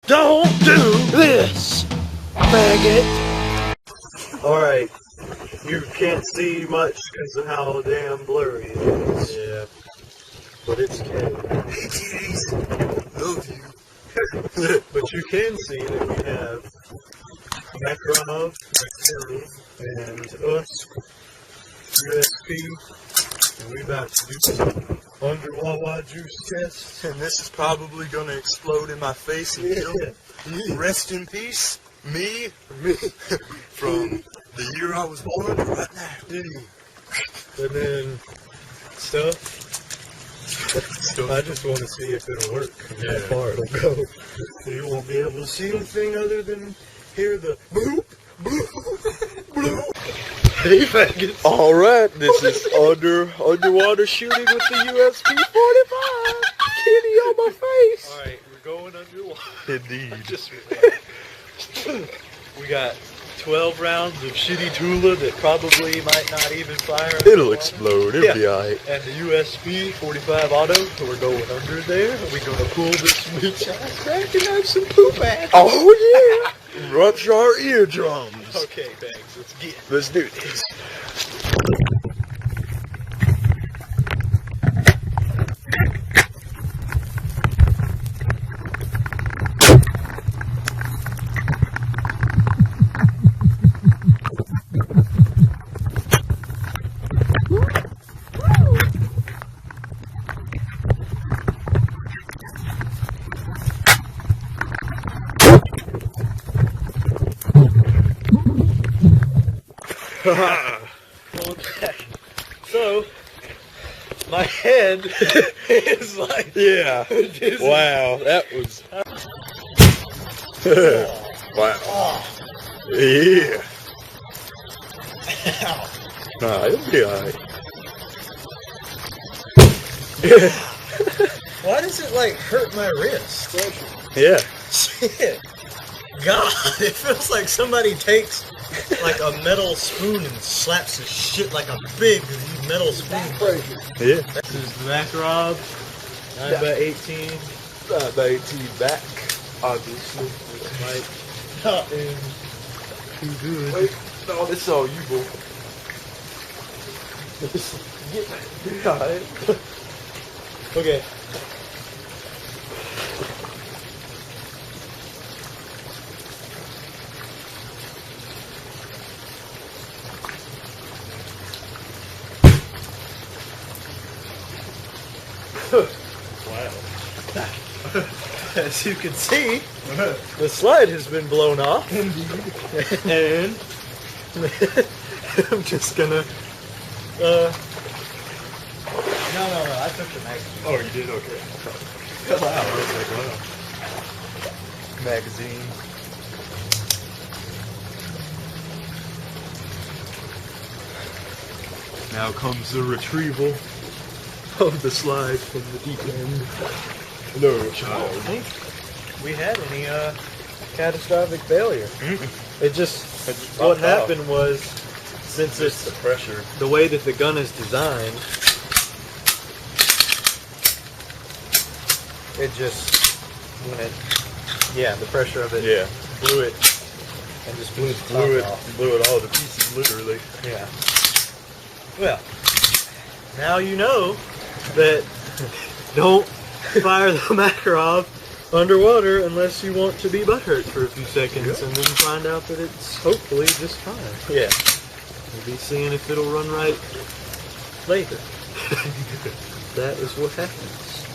Don't do this, faggot. Alright, you can't see much because of how damn blurry it is. Yeah. But it's okay. Love you. But you can see that we have Makarov, and us, USP, and we about to do some underwater juice tests. And this is probably gonna explode in my face and kill me. Rest in peace, me, from the year I was born to right now. And then stuff. I just want to see if it'll work. How far it'll go. You won't be able to see anything other than hear the boop, boop, boop. Hey, faggot. All right, this is underwater shooting with the USP 45. Kitty on my face. All right, we're going underwater. Indeed. We got 12 rounds of shitty Tula that probably might not even fire. It'll explode. It'll be alright. And the USP 45 auto, so we're going under there. We're gonna pull this sweet ass crack and have some poop ass. Oh yeah! Rupture our eardrums. Okay, thanks. Let's get it. Let's do this. So, my head is like... Yeah. Wow, that was... Wow. Yeah. Nah, it'll be alright. Why does it like hurt my wrist? Yeah. Shit. God, it feels like somebody takes like a metal spoon and slaps the shit like a big metal spoon. Yeah. This is the Makarov 9x18. 9x18 back, obviously. Might not be too good. Wait, no, this is all you, boy. Get alright. Okay. Wow. As you can see, the slide has been blown off. Indeed. And I'm just gonna No, I took the magazine. Oh, you did? Okay. Wow, I was like, wow. Magazine. Now comes the retrieval of the slide from the deep end. No, I don't think we had any catastrophic failure. It just what happened was, since it's the pressure. the way that the gun is designed, it just went. Yeah, the pressure of it blew it and just blew it off. Blew it all to pieces, literally. Yeah. Well, now you know that don't fire the Makarov underwater unless you want to be butthurt for a few seconds and then find out that it's hopefully just fine. Yeah. We'll be seeing if it'll run right later. That is what happens.